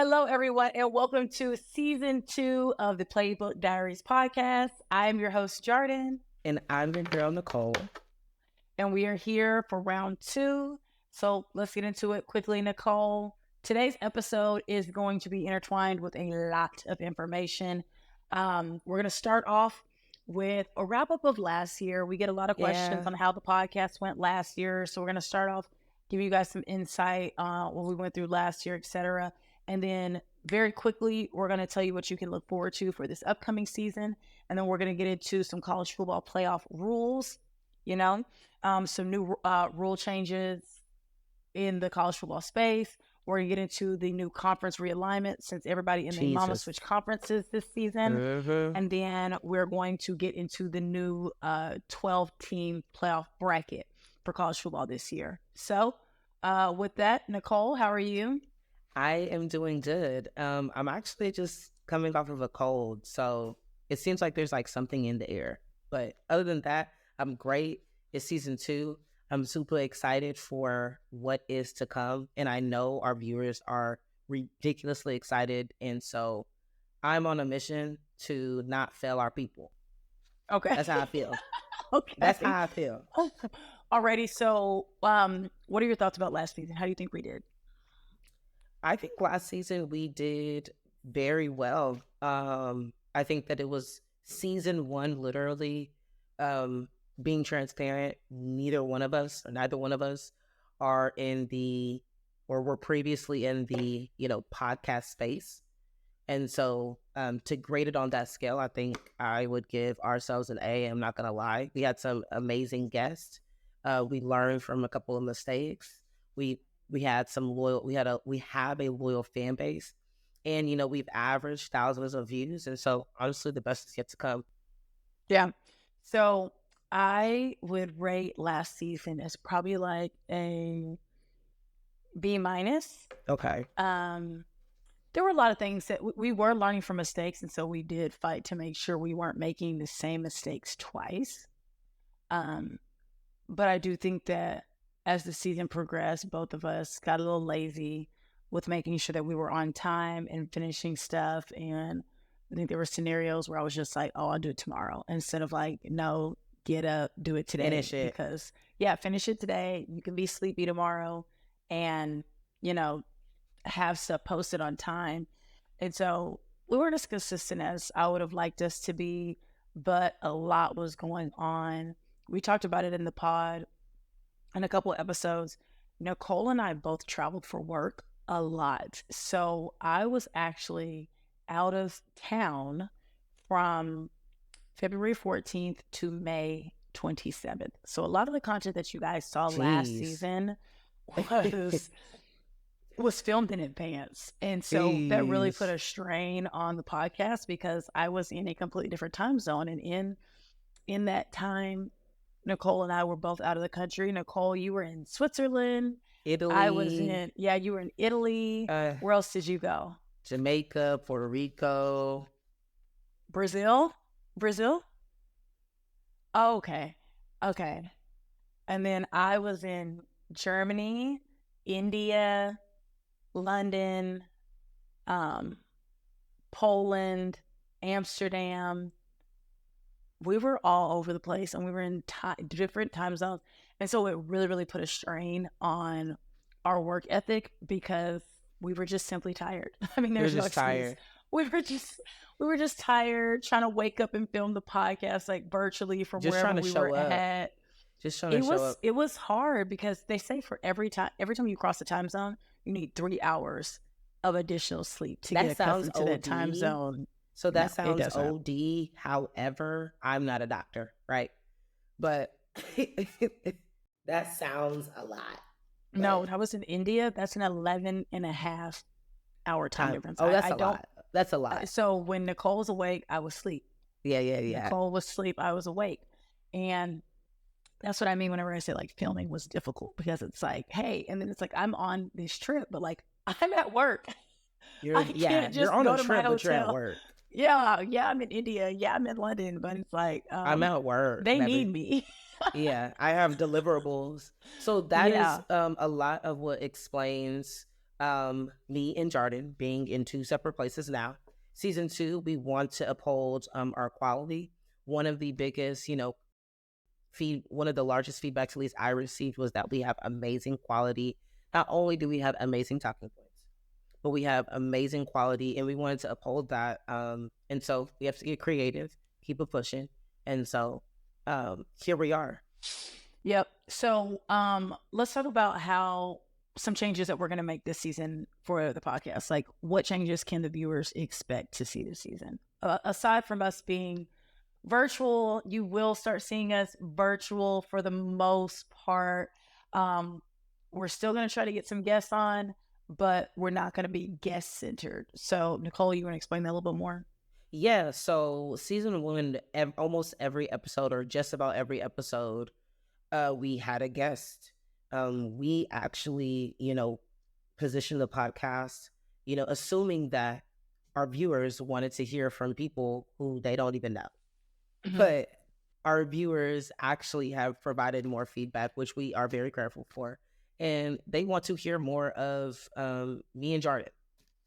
Hello, everyone, and welcome to season 2 of the Playbook Diaries podcast. I am your host, Jardin. And I'm your girl, Nicole. And we are here for round 2. So let's get into it quickly, Nicole. Today's episode is going to be intertwined with a lot of information. We're going to start off with a wrap up of last year. We get a lot of questions on how the podcast went last year. So we're going to start off, give you guys some insight on what we went through last year, etc. And then very quickly, we're going to tell you what you can look forward to for this upcoming season. And then we're going to get into some college football playoff rules, some new rule changes in the college football space. We're going to get into the new conference realignment since everybody in the mama switched conferences this season. And then we're going to get into the new 12-team playoff bracket for college football this year. So with that, Nicole, how are you? I am doing good. I'm actually just coming off of a cold, so it seems like there's like something in the air. But other than that, I'm great. It's season 2. I'm super excited for what is to come, and I know our viewers are ridiculously excited, and so I'm on a mission to not fail our people. Okay. That's how I feel. Okay. That's how I feel. Alrighty, so what are your thoughts about last season? How do you think we did? I think last season we did very well. I think that it was season 1, literally, being transparent. Neither one of us are were previously in the, podcast space. And so to grade it on that scale, I think I would give ourselves an A. I'm not going to lie. We had some amazing guests. We learned from a couple of mistakes. We had we have a loyal fan base, and we've averaged thousands of views, and so honestly the best is yet to come. Yeah, so I would rate last season as probably like a B-. Okay. There were a lot of things that we were learning from mistakes, and so we did fight to make sure we weren't making the same mistakes twice. But I do think that as the season progressed, both of us got a little lazy with making sure that we were on time and finishing stuff. And I think there were scenarios where I was just like, oh, I'll do it tomorrow. Instead of like, no, get up, do it today. Finish it. Because, finish it today. You can be sleepy tomorrow and, have stuff posted on time. And so we weren't as consistent as I would have liked us to be, but a lot was going on. We talked about it in the pod in a couple of episodes. Nicole and I both traveled for work a lot. So I was actually out of town from February 14th to May 27th. So a lot of the content that you guys saw last season was filmed in advance. And so that really put a strain on the podcast because I was in a completely different time zone. And in that time, Nicole and I were both out of the country. Nicole, you were in Switzerland. Italy. I was you were in Italy. Where else did you go? Jamaica, Puerto Rico. Brazil? Oh, okay. And then I was in Germany, India, London, Poland, Amsterdam. We were all over the place, and we were in different time zones. And so it really, really put a strain on our work ethic because we were just simply tired. I mean, there's no excuse. Tired. We were just tired, trying to wake up and film the podcast like virtually from just wherever we were at. Just trying to show up. It was hard because they say for every time you cross the time zone, you need 3 hours of additional sleep to get accustomed to that time zone. So that sounds OD. However, I'm not a doctor, right? But that sounds a lot. But no, I was in India. That's an 11.5-hour time difference. Oh, that's a lot. That's a lot. So when Nicole was awake, I was asleep. Yeah. Nicole was asleep, I was awake. And that's what I mean whenever I say like filming was difficult because it's like, hey, and then it's like I'm on this trip, but like I'm at work. You're on a trip, but you're at work. Yeah, I'm in India. Yeah, I'm in London, but it's like I'm at work. They need me. Yeah, I have deliverables. So that is a lot of what explains Me and Jardin being in two separate places now. Season 2, we want to uphold our quality. One of the biggest, one of the largest feedbacks, at least I received, was that we have amazing quality. Not only do we have amazing talking points, but we have amazing quality, and we wanted to uphold that. And so we have to get creative, keep it pushing. And so here we are. Yep. So let's talk about how some changes that we're going to make this season for the podcast. Like, what changes can the viewers expect to see this season? Aside from us being virtual, you will start seeing us virtual for the most part. We're still going to try to get some guests on, but we're not going to be guest centered. So, Nicole, you want to explain that a little bit more? Yeah. So season 1, almost every episode, or just about every episode, we had a guest. We actually, positioned the podcast, assuming that our viewers wanted to hear from people who they don't even know. Mm-hmm. But our viewers actually have provided more feedback, which we are very grateful for. And they want to hear more of me and Jardin.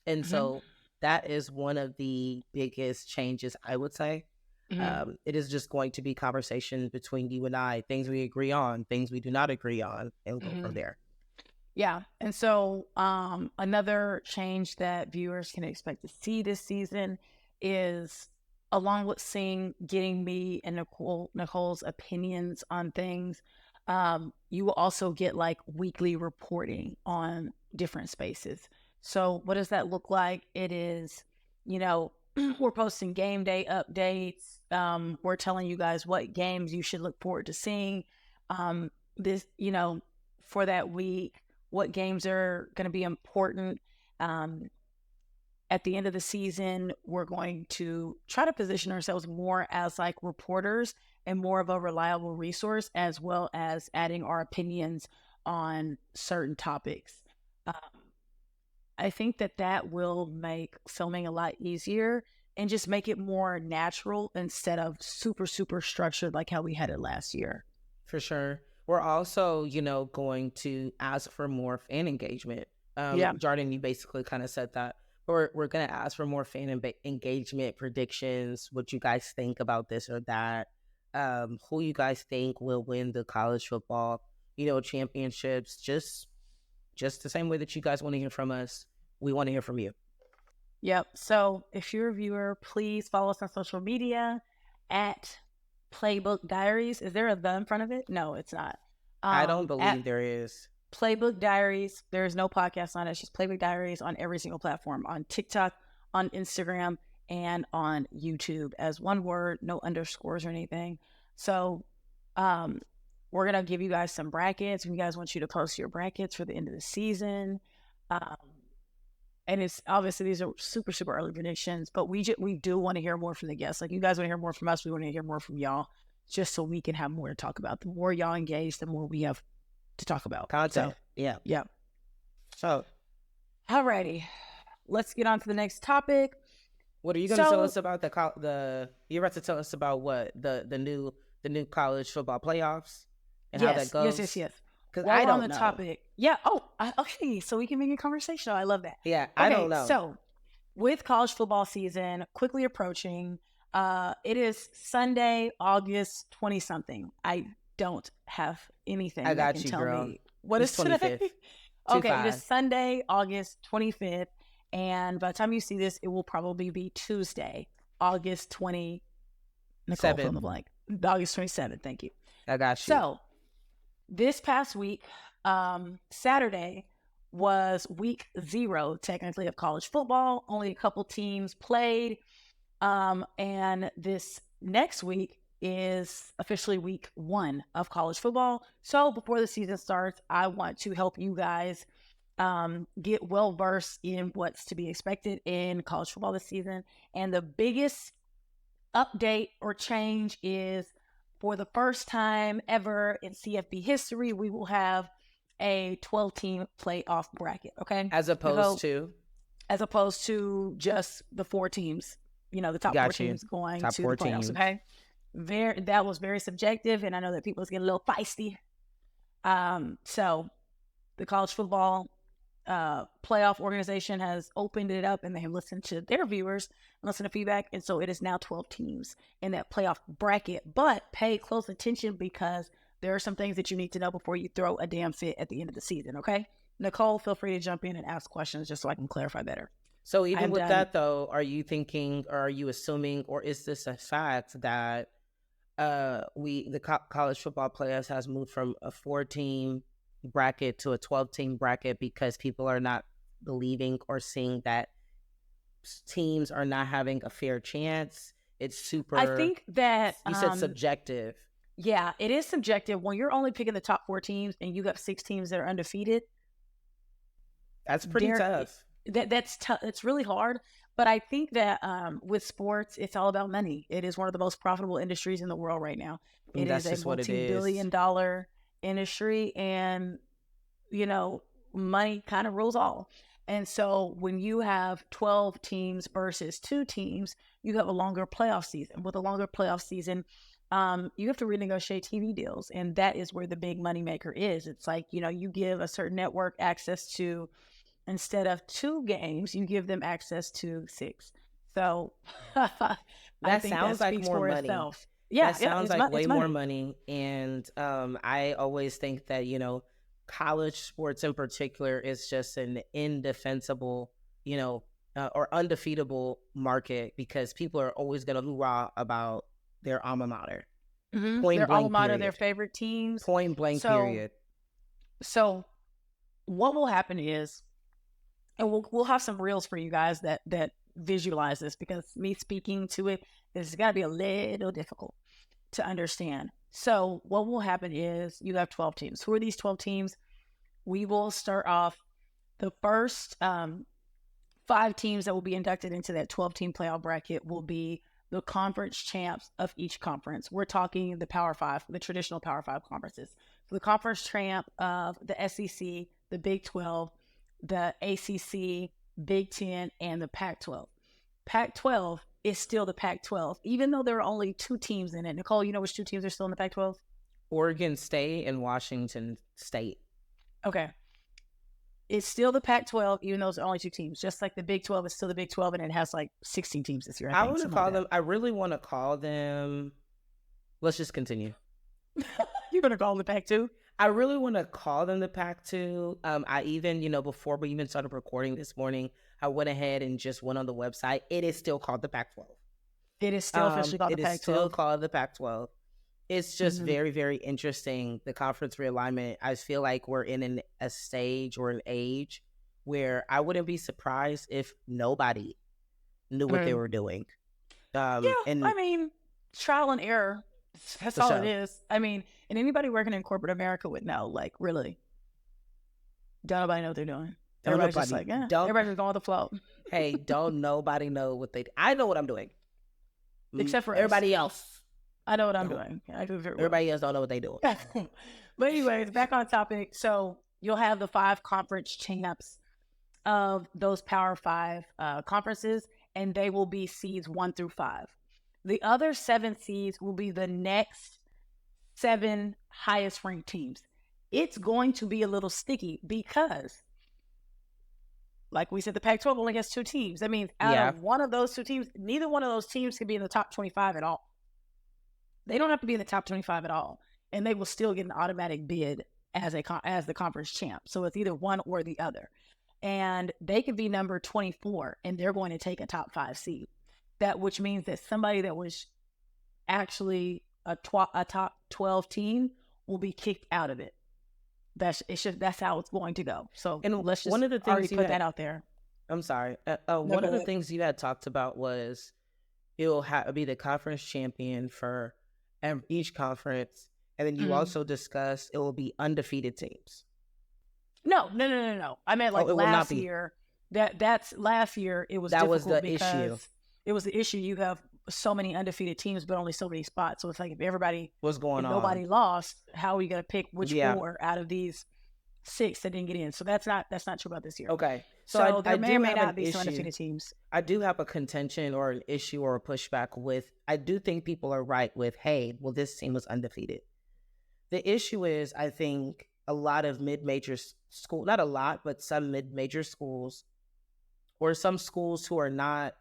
And so that is one of the biggest changes, I would say. It is just going to be conversation between you and I, things we agree on, things we do not agree on, and go from there. Yeah. And so another change that viewers can expect to see this season is, along with getting me and Nicole's opinions on things, you will also get like weekly reporting on different spaces. So what does that look like? It is, we're posting game day updates. We're telling you guys what games you should look forward to seeing for that week, what games are going to be important. At the end of the season, we're going to try to position ourselves more as like reporters and more of a reliable resource, as well as adding our opinions on certain topics. I think that will make filming a lot easier and just make it more natural instead of super, super structured like how we had it last year. For sure. We're also, going to ask for more fan engagement. Jardin, you basically kind of said that. We're going to ask for more fan engagement, predictions, what you guys think about this or that, who you guys think will win the college football, championships, just the same way that you guys want to hear from us. We want to hear from you. Yep. So if you're a viewer, please follow us on social media at Playbook Diaries. Is there a "the" in front of it? No, it's not. I don't believe there is. Playbook Diaries. There's no podcast on it. It's just Playbook Diaries on every single platform, on TikTok, on Instagram, and on YouTube, as one word, no underscores or anything. So we're going to give you guys some brackets. We guys want you to post your brackets for the end of the season. And it's obviously, these are super, super early predictions, but we do want to hear more from the guests. Like, you guys want to hear more from us. We want to hear more from y'all, just so we can have more to talk about. The more y'all engage, the more we have to talk about. Content. So, yeah. So, alrighty, let's get on to the next topic. What are you going to tell us about you're about to tell us about what the new college football playoffs and how that goes? Yes. Because I don't know. Topic. Yeah. Oh, okay. So we can make a conversation. I love that. Yeah, I don't know. So with college football season quickly approaching, it is Sunday, August 20-something. I don't have anything I got that can you, tell girl. me what is today. 25th. Okay, it is Sunday, August 25th. And by the time you see this, it will probably be Tuesday, August 20. Nicole, fill in the blank. August 27th. Thank you. I got you. So this past week, Saturday was week 0, technically, of college football. Only a couple teams played. And this next week is officially week 1 of college football. So before the season starts, I want to help you guys get well versed in what's to be expected in college football this season. And the biggest update or change is, for the first time ever in CFB history, we will have a 12-team playoff bracket, okay? As opposed to just the 4 teams, the top 4 teams going to the playoffs, okay? That was very subjective, and I know that people was getting a little feisty. So the college football playoff organization has opened it up and they have listened to their viewers and listened to feedback. And so it is now 12 teams in that playoff bracket. But pay close attention because there are some things that you need to know before you throw a damn fit at the end of the season, okay? Nicole, feel free to jump in and ask questions just so I can clarify better. So even with that, though, are you thinking, or are you assuming, or is this a fact that college football players has moved from a 4-team bracket to a 12-team bracket because people are not believing or seeing that teams are not having a fair chance? It's super. I think that you said subjective. Yeah, it is subjective. When you're only picking the top 4 teams and you got 6 teams that are undefeated, that's pretty tough. That's tough. It's really hard. But I think that with sports, it's all about money. It is one of the most profitable industries in the world right now. It is a multi-billion-dollar industry, and money kind of rules all. And so when you have 12 teams versus 2 teams, you have a longer playoff season. With a longer playoff season, you have to renegotiate TV deals, and that is where the big moneymaker is. It's like, you give a certain network access to, instead of 2 games, you give them access to 6. So that sounds like more money. Itself. Yeah, that sounds like way more money. And I always think that, college sports in particular is just an indefensible, or undefeatable market because people are always going to hoorah about their alma mater. Mm-hmm. Their alma mater, their favorite teams. Point blank period. So what will happen is, and we'll have some reels for you guys that visualize this, because me speaking to it is got to be a little difficult to understand. So what will happen is you have 12 teams. Who are these 12 teams? We will start off the first 5 teams that will be inducted into that 12-team playoff bracket will be the conference champs of each conference. We're talking the Power 5, the traditional Power 5 conferences. So the conference champ of the SEC, the Big 12, the ACC, Big 10, and the Pac-12. Pac-12 is still the Pac-12, even though there are only 2 teams in it. Nicole, you know which 2 teams are still in the Pac-12? Oregon State and Washington State. Okay. It's still the Pac-12, even though it's only 2 teams. Just like the Big 12 is still the Big 12, and it has like 16 teams this year. I want to call them. I really want to call them. Let's just continue. You're going to call them the Pac-2? I really want to call them the Pac-2. I even, before we even started recording this morning, I went ahead and just went on the website. It is still called the Pac-12. It is still officially called the Pac-12. It is still called the Pac-12. It's just very, very interesting, the conference realignment. I feel like we're in a stage or an age where I wouldn't be surprised if nobody knew what they were doing. And trial and error. That's all it is. And anybody working in corporate America would know, like, really, don't nobody know what they're doing. Everybody's just like, everybody's going with the flow. Hey, don't nobody know what they do. I know what I'm doing. Except for everybody else. I know what I'm doing. I do very well. Everybody else don't know what they doing. But anyways, back on topic. So you'll have the 5 conference champs of those Power 5 conferences, and they will be seeds 1 through 5. The other 7 seeds will be the next 7 highest ranked teams. It's going to be a little sticky because, like we said, the Pac-12 only has 2 teams. That means out of one of those 2 teams, neither one of those teams can be in the top 25 at all. They don't have to be in the top 25 at all, and they will still get an automatic bid as the conference champ. So it's either one or the other, and they could be number 24, and they're going to take a top 5 seed. Which means that somebody that was actually a top 12 team will be kicked out of it. That's how it's going to go. So let's just one of the things put that out there. I'm sorry. One of the things you had talked about was it'll be the conference champion for each conference, and then you also discussed it will be undefeated teams. No. I meant last year. That's last year. It was that was the issue. It was the issue. You have so many undefeated teams, but only so many spots. So it's like if nobody lost, how are we going to pick which 4 out of these 6 that didn't get in? So that's not true about this year. Okay. So there may or may not be some undefeated teams. I do have a contention or an issue or a pushback with. I do think people are right with, hey, this team was undefeated. The issue is, I think a lot of mid-major school, not a lot, but some mid-major schools, or some schools who are not,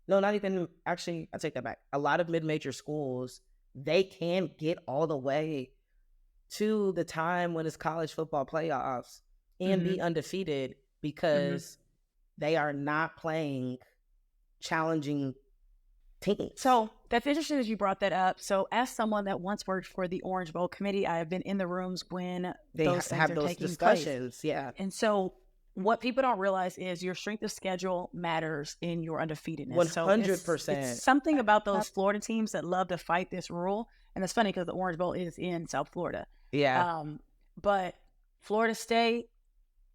no, not even, actually, I take that back. A lot of mid-major schools, they can't get all the way to the time when it's college football playoffs and be undefeated because they are not playing challenging teams. So that's interesting that you brought that up. So as someone that once worked for the Orange Bowl committee, I have been in the rooms when they those things have are those taking discussions. place. Yeah. And so what people don't realize is your strength of schedule matters in your undefeatedness. 100%. So it's something about those Florida teams that love to fight this rule. And it's funny because the Orange Bowl is in South Florida. Yeah. But Florida State,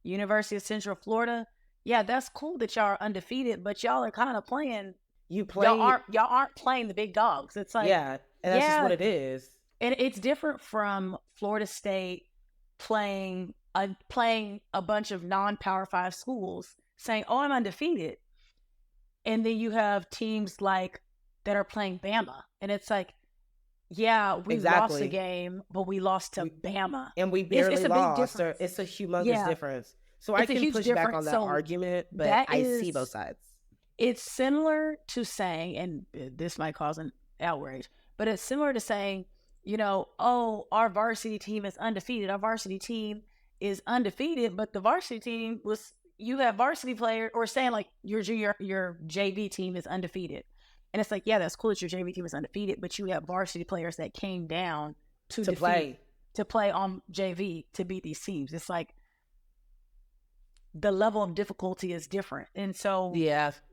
University of Central Florida, yeah, that's cool that y'all are undefeated, but y'all are kind of playing. Y'all aren't playing the big dogs. It's like, yeah, and that's just what it is. And it's different from Florida State playing a bunch of non-Power 5 schools saying, "Oh, I'm undefeated," and then you have teams like that are playing Bama, and it's like, yeah, we lost the game, but we lost to Bama, and we barely it's a lost. big difference. It's a humongous difference. So I can push back on that argument, but I see both sides. It's similar to saying, and this might cause an outrage, but it's similar to saying, oh, our varsity team is undefeated. Our varsity team is undefeated, but the varsity team you have varsity players, or saying like your JV team is undefeated. And it's like, yeah, that's cool that your JV team is undefeated, but you have varsity players that came down to play on JV to beat these teams. It's like, the level of difficulty is different. And so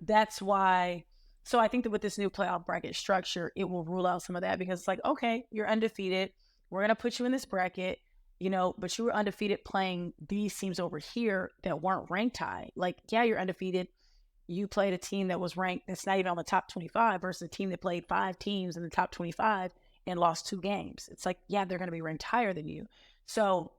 that's why. So I think that with this new playoff bracket structure, it will rule out some of that, because it's like, okay, you're undefeated. We're going to put you in this bracket, but you were undefeated playing these teams over here that weren't ranked high. Like, yeah, you're undefeated. You played a team that was ranked, that's not even on the top 25, versus a team that played 5 teams in the top 25 and lost 2 games. It's like, yeah, they're going to be ranked higher than you. So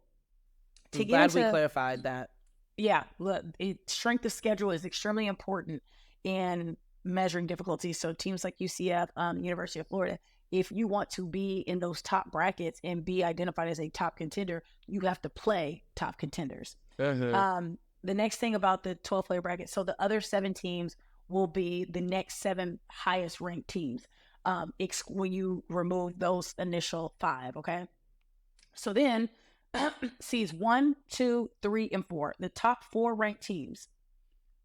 I'm glad we clarified that. Yeah, look, strength of schedule is extremely important in measuring difficulty. So teams like UCF, University of Florida, if you want to be in those top brackets and be identified as a top contender, you have to play top contenders. The next thing about the 12-player bracket, so the other 7 teams will be the next 7 highest ranked teams when you remove those initial 5, okay? So then seeds 1, 2, 3, and 4, the top 4 ranked teams,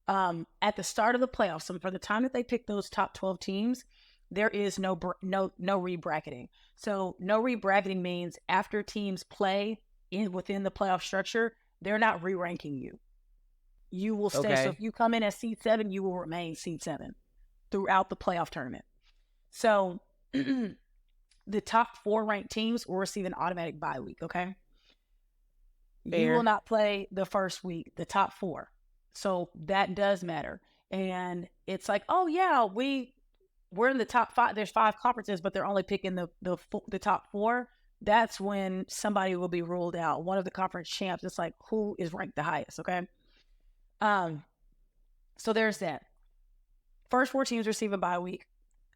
at the start of the playoffs, so for the time that they pick those top 12 teams, there is no re-bracketing. So no re-bracketing means after teams play within the playoff structure, they're not re-ranking you. You will stay. Okay. So if you come in as seed 7, you will remain seed 7 throughout the playoff tournament. So the top 4 ranked teams will receive an automatic bye week, okay? Fair. You will not play the first week, the top 4. So that does matter. And it's like, oh yeah, we're in the top 5. There's 5 conferences, but they're only picking the top 4. That's when somebody will be ruled out. One of the conference champs. It's like, who is ranked the highest? Okay. So there's that. First 4 teams receive a bye week.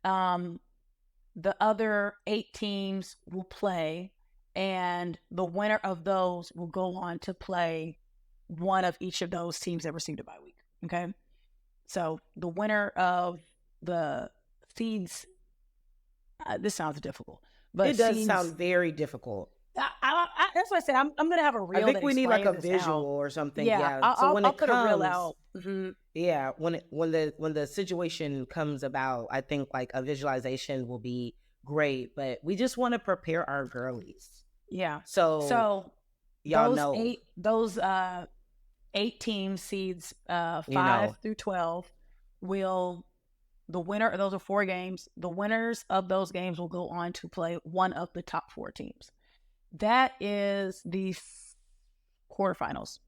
The other 8 teams will play, and the winner of those will go on to play one of each of those teams that received a bye week. Okay. So the winner of the seeds, this sounds difficult, but it does sound very difficult. That's what I said. I'm going to have a reel. I think we need like a visual or something. Yeah. So when I'll put a reel out. Mm-hmm. Yeah. When the situation comes about, I think like a visualization will be great, but we just want to prepare our girlies. Yeah. So y'all know those 8 teams, seeds 5 through 12 the winner of those are 4 games. The winners of those games will go on to play one of the top 4 teams. That is the quarterfinals.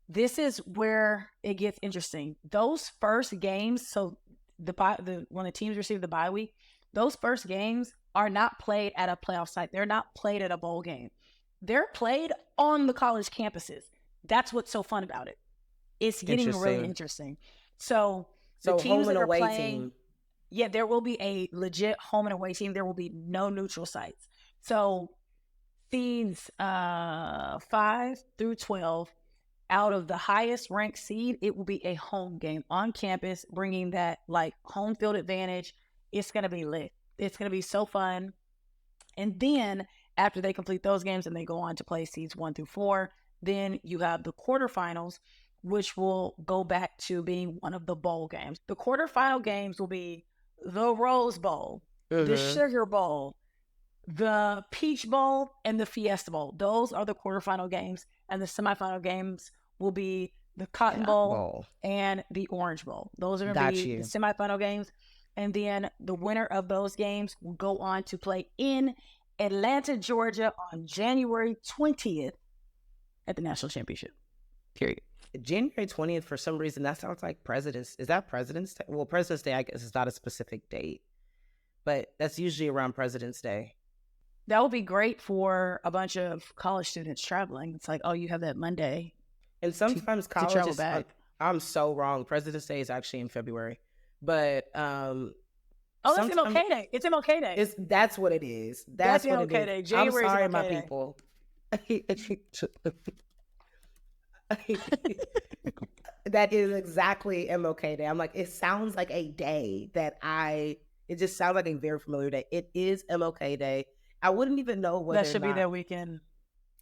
This is where it gets interesting. Those first games, so when the teams receive the bye week, those first games are not played at a playoff site. They're not played at a bowl game. They're played on the college campuses. That's what's so fun about it. It's getting really interesting. So the teams that are playing, yeah, there will be a legit home and away team. There will be no neutral sites. So seeds 5 through 12, out of the highest ranked seed, it will be a home game on campus, bringing that like home field advantage. It's going to be lit. It's going to be so fun. And then after they complete those games and they go on to play seeds 1 through 4, then you have the quarterfinals, which will go back to being one of the bowl games. The quarterfinal games will be the Rose Bowl, the Sugar Bowl, the Peach Bowl, and the Fiesta Bowl. Those are the quarterfinal games. And the semifinal games will be the Cotton Bowl and the Orange Bowl. Those are going to be the semifinal games. And then the winner of those games will go on to play in Atlanta, Georgia on January 20th at the National Championship. Period. January 20th, for some reason, that sounds like Is that President's Day? Well, President's Day, I guess, is not a specific date. But that's usually around President's Day. That would be great for a bunch of college students traveling. It's like, oh, you have that Monday. And sometimes college travel is back. I'm so wrong. President's Day is actually in February. But oh, that's MLK Day. It's MLK Day. That's what it is. That's what MLK it Day. is. January I'm sorry, is MLK my Day. people. That is exactly MLK Day. I'm like, it sounds like a day it just sounds like a very familiar day. It is MLK Day. I wouldn't even know whether that should be that weekend.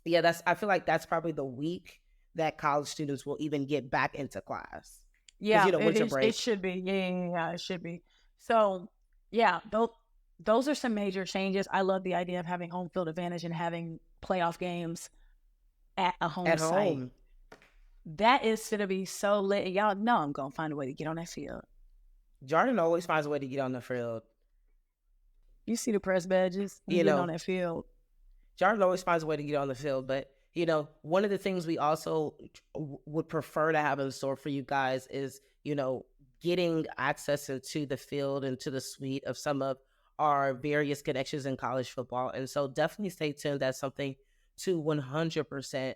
Yeah, I feel like that's probably the week that college students will even get back into class. Yeah, winter break. It should be. Yeah, it should be. So, yeah, those are some major changes. I love the idea of having home field advantage and having playoff games at a home site. That is going to be so lit. Y'all know I'm going to find a way to get on that field. Jardin always finds a way to get on the field. You see the press badges, get on that field. Jardin always finds a way to get on the field. But, one of the things we also would prefer to have in store for you guys is, getting access into the field and to the suite of some of our various connections in college football. And so definitely stay tuned. That's something to 100%,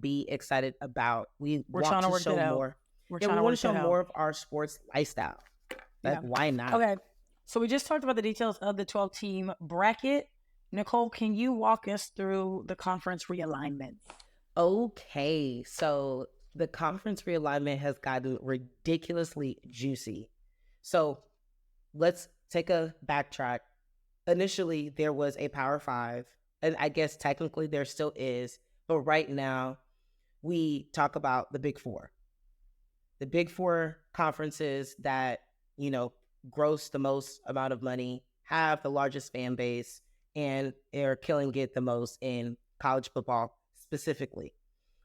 be excited about. We're trying to work that out. More. We want to show more of our sports lifestyle. Why not? Okay. So we just talked about the details of the 12-team bracket. Nicole, can you walk us through the conference realignment? Okay. So the conference realignment has gotten ridiculously juicy. So let's take a backtrack. Initially, there was a Power 5, and I guess technically there still is. But right now, we talk about the Big Four. The Big Four conferences that, gross the most amount of money, have the largest fan base, and are killing it the most in college football specifically.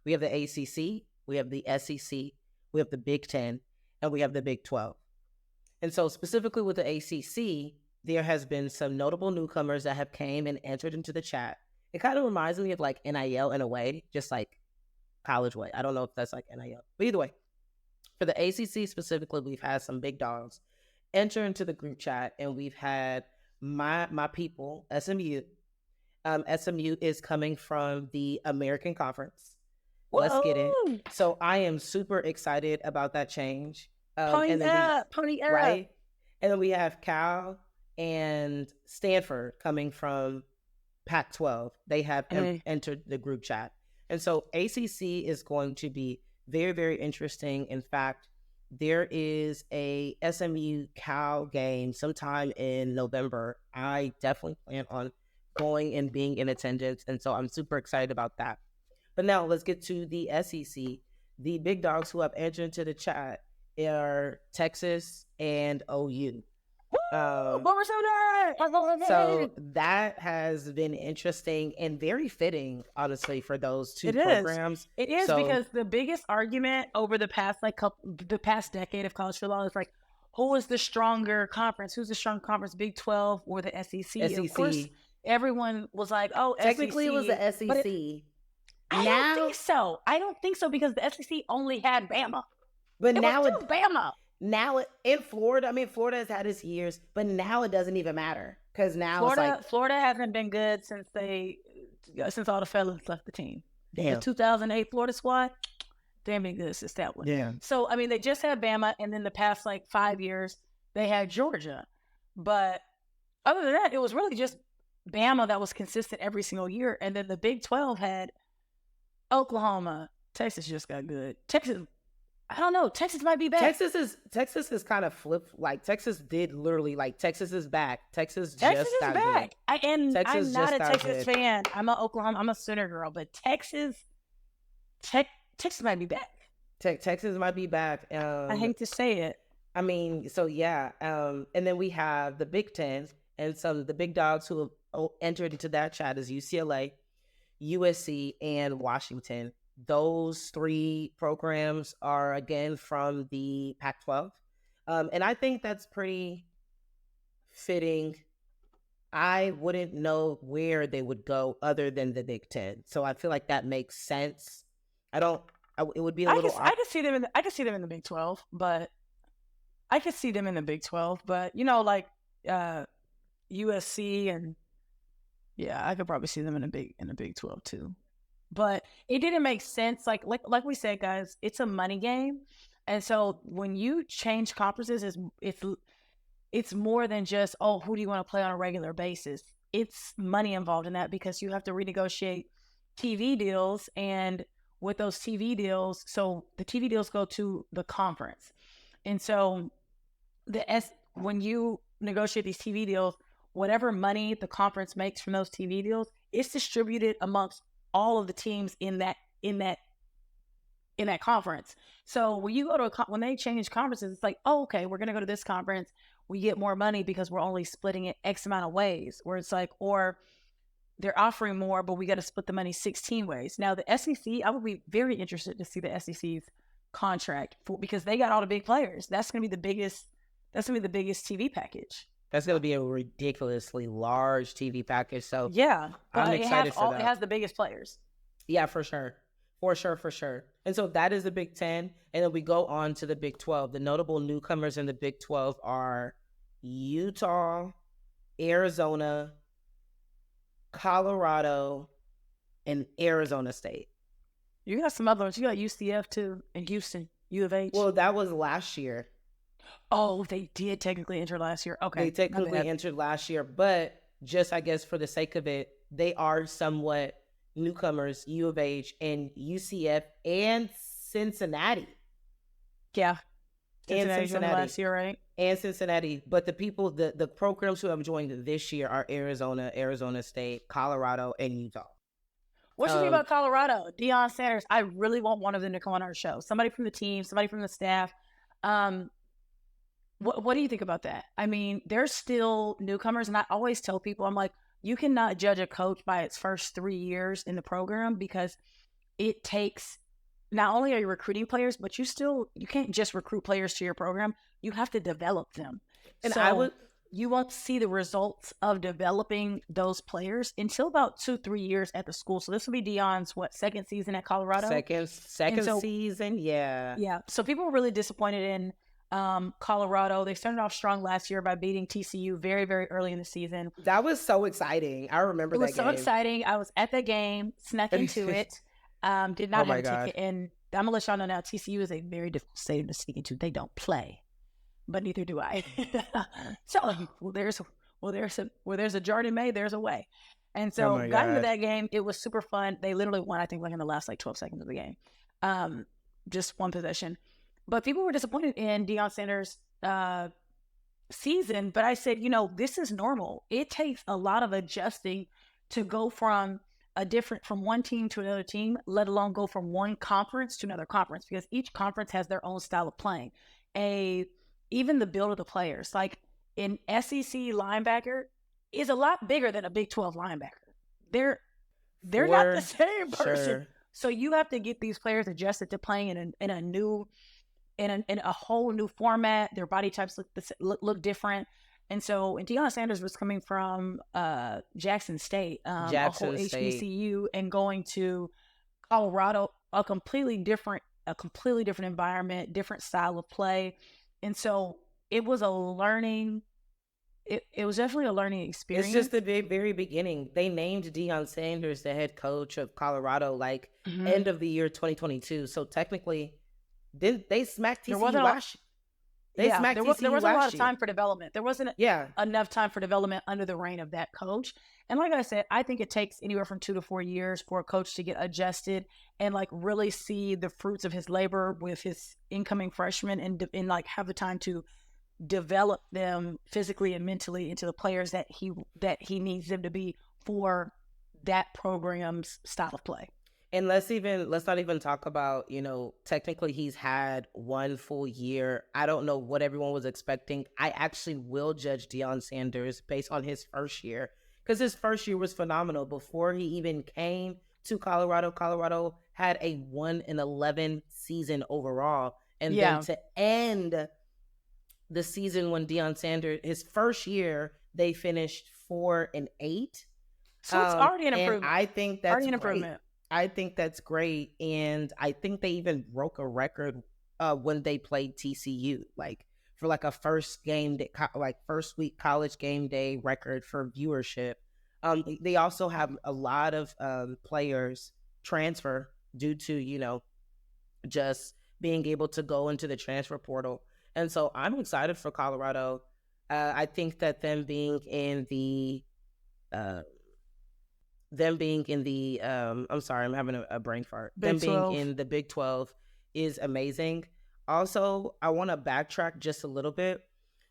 We have the ACC, we have the SEC, we have the Big 10, and we have the Big 12. And so specifically with the ACC, there has been some notable newcomers that have came and entered into the chat. It kind of reminds me of like NIL in a way, just like college way. I don't know if that's like NIL, but either way, for the ACC specifically, we've had some big dogs enter into the group chat, and we've had my people, SMU. SMU is coming from the American Conference. Whoa. Let's get it. So I am super excited about that change. Pony up. Right? And then we have Cal and Stanford coming from Pac-12. They have entered the group chat. And so ACC is going to be very, very interesting. In fact, there is a SMU Cal game sometime in November. I definitely plan on going and being in attendance. And so I'm super excited about that. But now let's get to the SEC. The big dogs who have entered into the chat are Texas and OU. So that has been interesting and very fitting, honestly, for those two programs. It is because the biggest argument over the past the past decade of college football is like, who is the stronger conference? Who's the stronger conference, Big 12 or the SEC? And of course, everyone was like, oh, technically SEC. It was the SEC. I don't think so. I don't think so because the SEC only had Bama. But now it's Bama. Now in Florida, Florida has had its years, but now it doesn't even matter because now Florida hasn't been good since all the fellas left the team. Damn. The 2008 Florida squad, damn been good since that one. Yeah. So they just had Bama, and then the past 5 years they had Georgia, but other than that, it was really just Bama that was consistent every single year, and then the Big 12 had Oklahoma, Texas just got good. Texas, I don't know. Texas might be back. Texas is kind of flipped. Like Texas did literally like Texas is back. Texas Texas just is got back. good. Texas I'm not just a got Texas good. fan. I'm a Oklahoma. I'm a Sooner girl, but Texas might be back. Texas might be back. I hate to say it. I mean, so yeah. And then we have the Big Ten, and so the big dogs who have entered into that chat is UCLA, USC, and Washington. Those three programs are again from the Pac-12, and I think that's pretty fitting. I wouldn't know where they would go other than the Big Ten, so I feel like that makes sense. I don't. It would be a little. I could see them in. I could see them in the Big 12, but I could see them in the Big 12. But you know, like USC and yeah, I could probably see them in the Big 12 too. But it didn't make sense. Like we said, guys, it's a money game, and so when you change conferences, it's more than just, oh, who do you want to play on a regular basis? It's money involved in that because you have to renegotiate TV deals, and with those TV deals, so the TV deals go to the conference, and so when you negotiate these TV deals, whatever money the conference makes from those TV deals, it's distributed amongst all of the teams in that conference. So when you go to when they change conferences, it's like, oh, okay, we're gonna go to this conference. We get more money because we're only splitting it X amount of ways. Where it's like, or they're offering more, but we got to split the money 16 ways. Now the SEC, I would be very interested to see the SEC's contract because they got all the big players. That's gonna be the biggest. That's gonna be the biggest TV package. That's going to be a ridiculously large TV package. So yeah, I'm excited for that. It has the biggest players. Yeah, for sure. For sure. And so that is the Big Ten. And then we go on to the Big 12. The notable newcomers in the Big 12 are Utah, Arizona, Colorado, and Arizona State. You got some other ones. You got UCF too, and Houston, U of H. Well, that was last year. Oh, they did technically enter last year. Okay. They technically entered last year, but just, I guess, for the sake of it, they are somewhat newcomers, U of H and UCF and Cincinnati. Yeah. Cincinnati last year, right? And Cincinnati. But the people, the programs who have joined this year are Arizona, Arizona State, Colorado, and Utah. What you think about Colorado? Deion Sanders. I really want one of them to come on our show. Somebody from the team, somebody from the staff. What do you think about that? I mean, they're still newcomers, and I always tell people, I'm like, you cannot judge a coach by its first 3 years in the program because it takes, not only are you recruiting players, but you can't just recruit players to your program. You have to develop them. And so you won't see the results of developing those players until about 2-3 years at the school. So this will be Deion's second season at Colorado? Second season, yeah. Yeah. So people were really disappointed in Colorado. They started off strong last year by beating TCU very, very early in the season. That was so exciting. I remember that game. It was so exciting. I was at the game, snuck into it. Did not have a ticket. And I'm gonna let y'all know now, TCU is a very difficult stadium to sneak into. They don't play, but neither do I. So there's a Jardin May, there's a way. And so got into that game. It was super fun. They literally won, I think, like in the last 12 seconds of the game. Just one possession. But people were disappointed in Deion Sanders' season. But I said, this is normal. It takes a lot of adjusting to go from one team to another team, let alone go from one conference to another conference, because each conference has their own style of playing. Even the build of the players, like an SEC linebacker is a lot bigger than a Big 12 linebacker. They're not the same person. Sure. So you have to get these players adjusted to playing in a whole new format. Their body types look different. And so, and Deion Sanders was coming from Jackson State, a whole HBCU, and going to Colorado, a completely different environment, different style of play. And so it was a learning. It was definitely a learning experience. It's just the very beginning. They named Deion Sanders the head coach of Colorado end of the year 2022. So technically, didn't they smack TCU last year? They Yeah, smacked there TCU wasn't a lot last of year. time for development. There wasn't Yeah. enough time for development under the reign of that coach. And like I said, I think it takes anywhere from 2 to 4 years for a coach to get adjusted and like really see the fruits of his labor with his incoming freshmen and like have the time to develop them physically and mentally into the players that he needs them to be for that program's style of play. And let's not even talk about, technically he's had 1 full year. I don't know what everyone was expecting. I actually will judge Deion Sanders based on his first year, because his first year was phenomenal. Before he even came to Colorado, Colorado had a 1-11 season overall. And then Yeah. to end the season when Deion Sanders, his first year, they finished 4-8. So it's already an And improvement. I think that's Already an great. improvement. I think that's great. And I think they even broke a record when they played TCU, like for like a first week college game day record for viewership. They also have a lot of players transfer due to, just being able to go into the transfer portal. And so I'm excited for Colorado. I think that them being in the I'm sorry, I'm having a brain fart. Big Them being 12. in the Big 12 is amazing. Also, I want to backtrack just a little bit.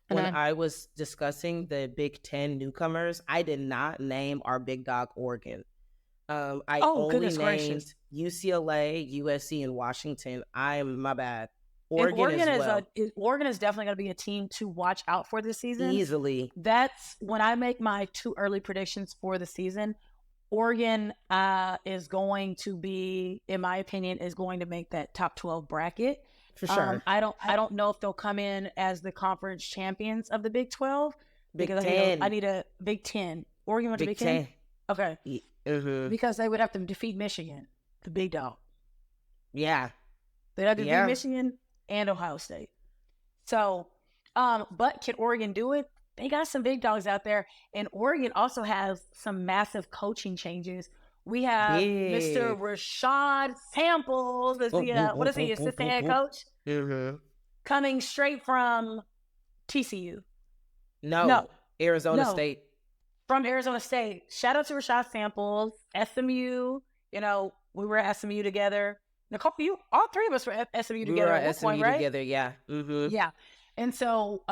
When I was discussing the Big 10 newcomers, I did not name our big dog Oregon. I only named UCLA, USC, and Washington. My bad. Oregon as well. Oregon is definitely going to be a team to watch out for this season. Easily. That's when I make my 2 early predictions for the season. Oregon is going to be, in my opinion, is going to make that top 12 bracket. For sure. I don't know if they'll come in as the conference champions of the Big 12. Big because 10. I need a Big 10. Oregon went to Big 10? Okay. Mm-hmm. Because they would have to defeat Michigan, the big dog. Yeah. They'd have to defeat Michigan and Ohio State. So, but can Oregon do it? They got some big dogs out there. And Oregon also has some massive coaching changes. We have Mr. Rashad Samples as what is he, assistant head coach? Mm-hmm. Coming straight from TCU. No. Arizona State. From Arizona State. Shout out to Rashad Samples, SMU. We were at SMU together. Nicole, all 3 of us were at SMU together. We were at at SMU point, right? together, yeah. Mm-hmm. Yeah. And so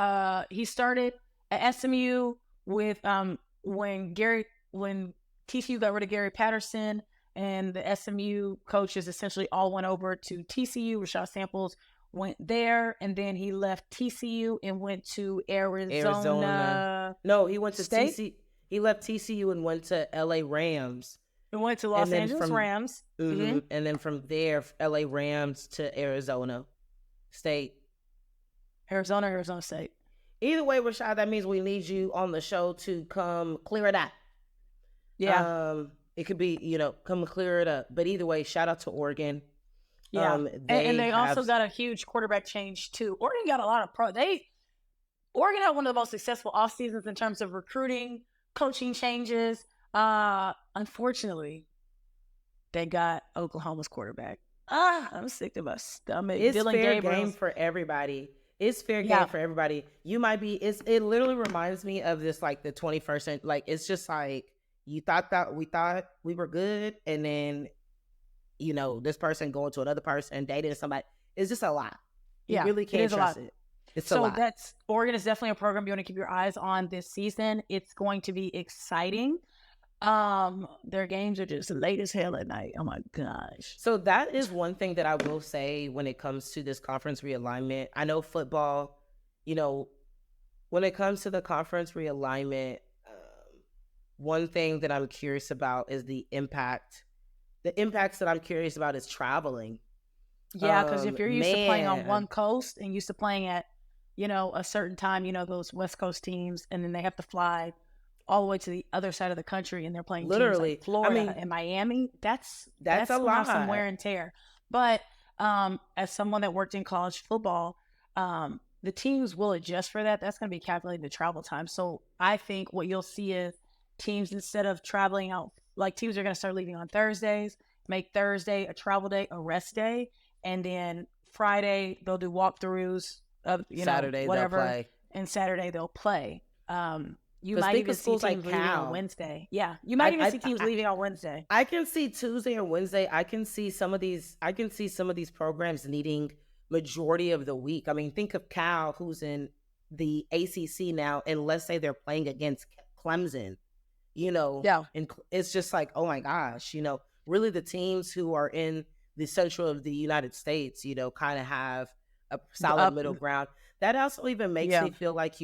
he started at SMU with when TCU got rid of Gary Patterson, and the SMU coaches essentially all went over to TCU. Rashad Samples went there, and then he left TCU and went to Arizona. No, he went to State? TCU. He left TCU and went to LA Rams. And went to Los Angeles Rams. Mm-hmm. And then from there, LA Rams to Arizona State. Arizona State. Either way, Rashad, that means we need you on the show to come clear it up. Yeah. It could be, come clear it up. But either way, shout out to Oregon. Yeah. And they also got a huge quarterback change too. Oregon got a lot of Oregon had one of the most successful off seasons in terms of recruiting, coaching changes. Unfortunately, they got Oklahoma's quarterback. I'm sick to my stomach. It's Dylan fair Gabriel. game for everybody. It's fair game for everybody. You might be. It literally reminds me of this, like the 21st century. Like it's just like you thought we were good, and then this person going to another person, dating somebody. It's just a lot. You really can't trust it. It's a lot. Oregon is definitely a program you want to keep your eyes on this season. It's going to be exciting. Their games are just late as hell at night. Oh my gosh. So that is one thing that I will say when it comes to this conference realignment. I know football, when it comes to the conference realignment, one thing that I'm curious about is the impact. The impacts that I'm curious about is traveling. Yeah, because if you're used to playing on one coast and used to playing at, a certain time, those West Coast teams, and then they have to fly all the way to the other side of the country, and they're playing literally teams like Florida and Miami. That's a lot. Some wear and tear. But as someone that worked in college football, the teams will adjust for that. That's going to be calculated the travel time. So I think what you'll see is teams, instead of traveling out, like teams are going to start leaving on Thursdays, make Thursday a travel day, a rest day, and then Friday they'll do walkthroughs Saturday they'll whatever, play. and Saturday they'll play. You Because might think even of see schools like teams leaving on Cal. Wednesday. Yeah, you might even see teams I leaving on Wednesday. I can see Tuesday or Wednesday. I can see some of these. I can see some of these programs needing majority of the week. I mean, think of Cal, who's in the ACC now, and let's say they're playing against Clemson. Yeah, And it's just like, oh my gosh, really the teams who are in the central of the United States, kind of have a solid up. middle ground. That also even makes Yeah, me feel like,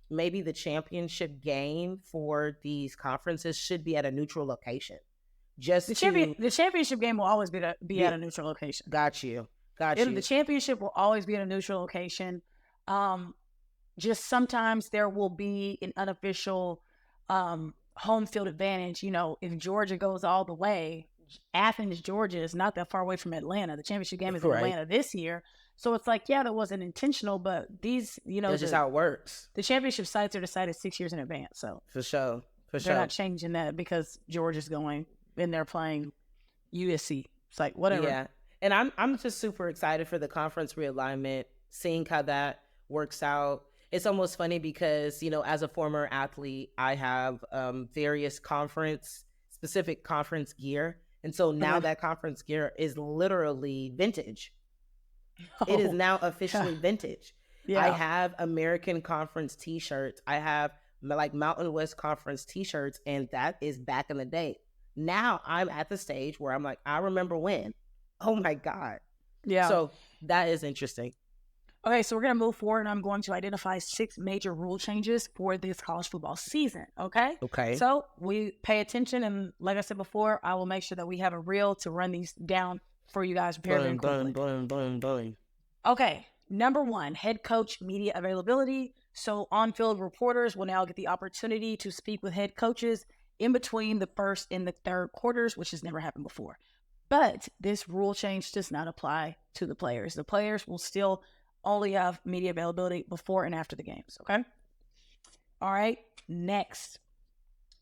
maybe the championship game for these conferences should be at a neutral location. Just to the championship game will always be at be a neutral location. got you. Got The you. championship will always be at a neutral location. Um, just sometimes there will be an unofficial home field advantage. If Georgia goes all the way, Athens, Georgia is not that far away from Atlanta. The championship game is in Right. Atlanta this year. So it's like, yeah, that wasn't intentional, but these, That's just how it works. the championship sites are decided 6 years in advance. So For sure. For they're sure. not changing that because Georgia's going and they're playing USC. It's like, whatever. Yeah. And I'm just super excited for the conference realignment, seeing how that works out. It's almost funny because, as a former athlete, I have various specific conference gear. And so now that conference gear is literally vintage. It is now officially vintage. Yeah. I have American Conference t-shirts. I have like Mountain West Conference t-shirts, and that is back in the day. Now I'm at the stage where I'm like, I remember when. Oh my God. Yeah. So that is interesting. Okay, so we're going to move forward, and I'm going to identify 6 major rule changes for this college football season, okay? Okay. So we pay attention, and like I said before, I will make sure that we have a reel to run these down for you guys very quickly. Okay, number 1, head coach media availability. So on-field reporters will now get the opportunity to speak with head coaches in between the first and the third quarters, which has never happened before. But this rule change does not apply to the players. The players will still only have media availability before and after the games, okay? All right, next.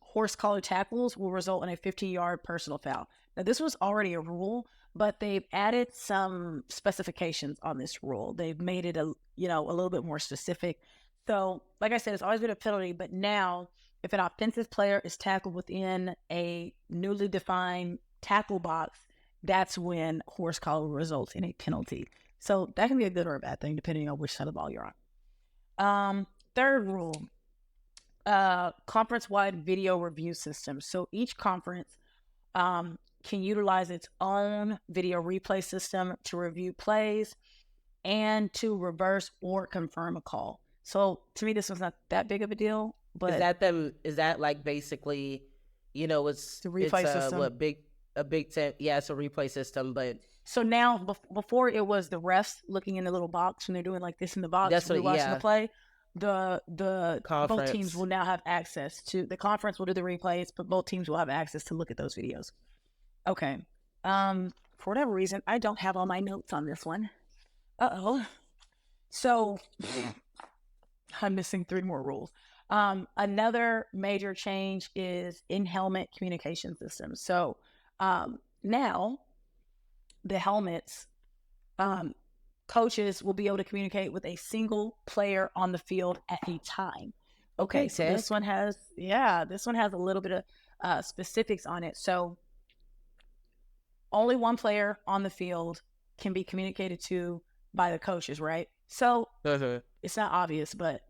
Horse collar tackles will result in a 15-yard personal foul. Now, this was already a rule, but they've added some specifications on this rule. They've made it a little bit more specific. So, like I said, it's always been a penalty, but now if an offensive player is tackled within a newly defined tackle box, that's when horse collar results in a penalty. So that can be a good or a bad thing, depending on which side of the ball you're on. Third rule, conference-wide video review system. So each conference can utilize its own video replay system to review plays and to reverse or confirm a call. So to me, this was not that big of a deal. But is that like basically, it's the replay system? A Big Ten, yeah, it's a replay system, but so now before it was the refs looking in the little box when they're doing like this in the box, watching the play. The both teams will now have access to the conference. Will do the replays, but both teams will have access to look at those videos. Okay. For whatever reason, I don't have all my notes on this one. So I'm missing 3 more rules. Another major change is in-helmet communication systems. So now the helmets, coaches will be able to communicate with a single player on the field at a time. Okay, so this one has a little bit of specifics on it. So only one player on the field can be communicated to by the coaches, right? So it's not obvious, but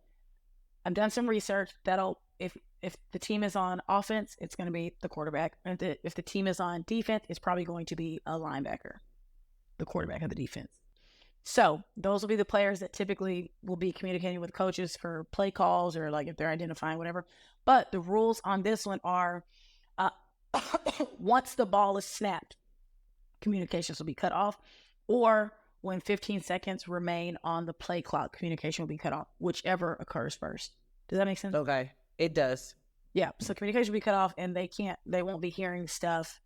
I've done some research that'll if the team is on offense, it's going to be the quarterback. And if the team is on defense, it's probably going to be a linebacker, the quarterback of the defense. So those will be the players that typically will be communicating with coaches for play calls or like if they're identifying whatever. But the rules on this one are once the ball is snapped, communications will be cut off, or when 15 seconds remain on the play clock, communication will be cut off, whichever occurs first. Does that make sense? Okay, it does. Yeah, so communication will be cut off and they won't be hearing stuff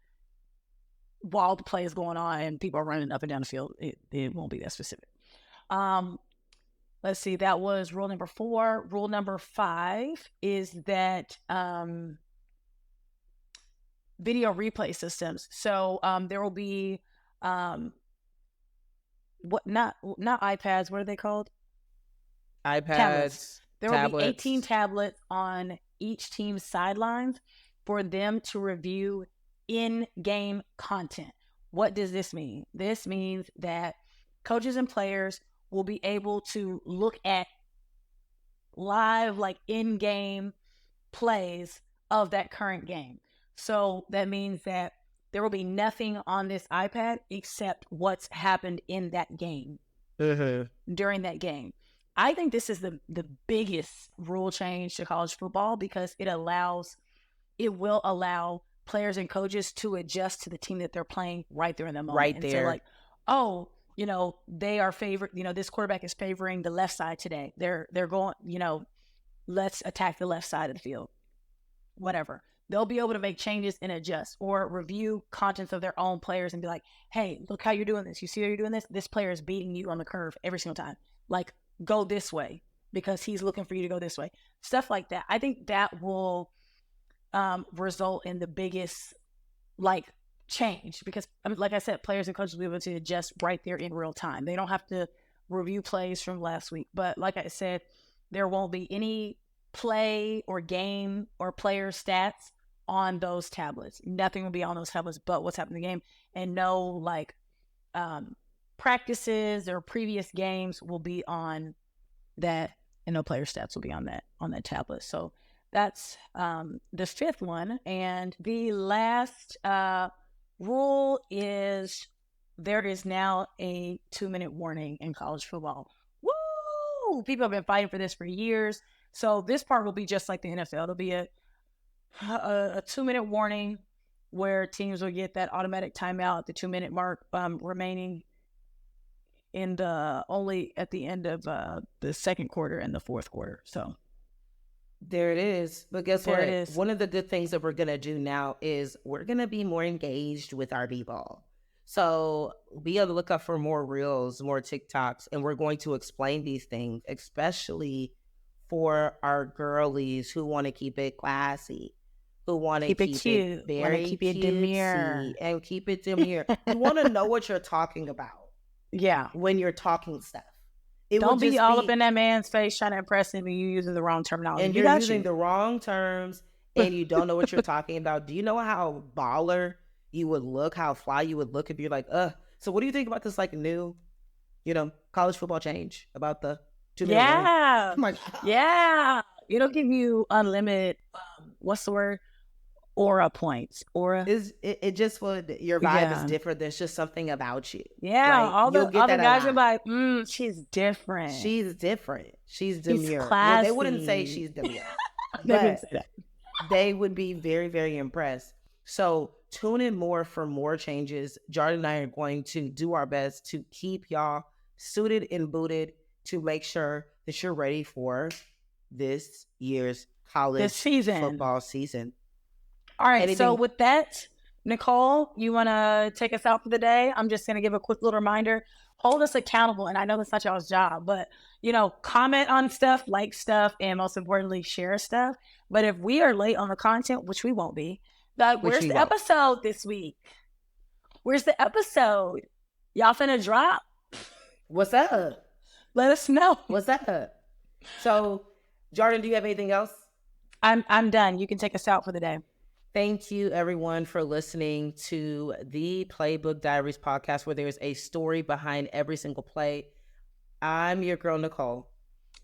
while the play is going on and people are running up and down the field. It won't be that specific. Let's see, that was rule number 4. Rule number 5 is that video replay systems. So there will be not iPads, what are they called? iPads, There will be 18 tablets on each team's sidelines for them to review in-game content. What does this mean? This means that coaches and players will be able to look at live, like in-game plays of that current game. So that means that there will be nothing on this iPad except what's happened in that game during that game. I think this is the biggest rule change to college football because it will allow players and coaches to adjust to the team that they're playing right there in the moment. Right and there. say like, oh, they are favored, this quarterback is favoring the left side today. They're going, let's attack the left side of the field. Whatever. They'll be able to make changes and adjust or review contents of their own players and be like, hey, look how you're doing this. You see how you're doing this? This player is beating you on the curve every single time. Like, go this way because he's looking for you to go this way. Stuff like that. I think that will result in the biggest change because, like I said, players and coaches will be able to adjust right there in real time. They don't have to review plays from last week. But like I said, there won't be any play or game or player stats on those tablets. Nothing will be on those tablets but what's happened in the game, and no practices or previous games will be on that, and no player stats will be on that tablet. So that's the fifth one. And the last rule is there is now a 2-minute warning in college football. Woo! People have been fighting for this for years. So this part will be just like the NFL. It'll be a 2-minute warning where teams will get that automatic timeout at the 2-minute mark remaining in only at the end of the second quarter and the fourth quarter. So there it is. But guess what? One of the good things that we're going to do now is we're going to be more engaged with our b-ball. So be on the lookout for more reels, more TikToks, and we're going to explain these things, especially for our girlies who want to keep it classy, who want to keep it cute, very keep it demure, and keep it demure. You want to know what you're talking about. Yeah, when you're talking stuff. Don't be all up in that man's face trying to impress him and you using the wrong terminology. And you're using the wrong terms and you don't know what you're talking about. Do you know how baller you would look, how fly you would look if you're like, so what do you think about this new, college football change about the 2-minute yeah. Oh my God. Yeah. It'll give you unlimited, what's the word? Aura points. Aura. It just would, your vibe is different. There's just something about you. Yeah. Right? All the other guys are like, she's different. She's different. She's demure. She's classy. Well, they wouldn't say she's demure. They wouldn't say that. They would be very, very impressed. So tune in more for more changes. Jardin and I are going to do our best to keep y'all suited and booted to make sure that you're ready for this year's college football season. All right. So with that, Nicole, you want to take us out for the day? I'm just going to give a quick little reminder. Hold us accountable. And I know that's not y'all's job, but, comment on stuff, like stuff, and most importantly, share stuff. But if we are late on the content, which we won't be, where's the episode this week? Where's the episode? Y'all finna drop? What's up? Let us know. What's up? So, Jardin, do you have anything else? I'm done. You can take us out for the day. Thank you, everyone, for listening to the Playbook Diaries podcast, where there's a story behind every single play. I'm your girl, Nicole.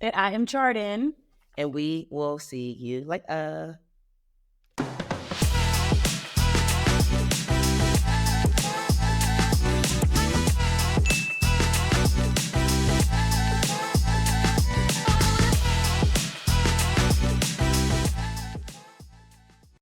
And I am Jardin. And we will see you later.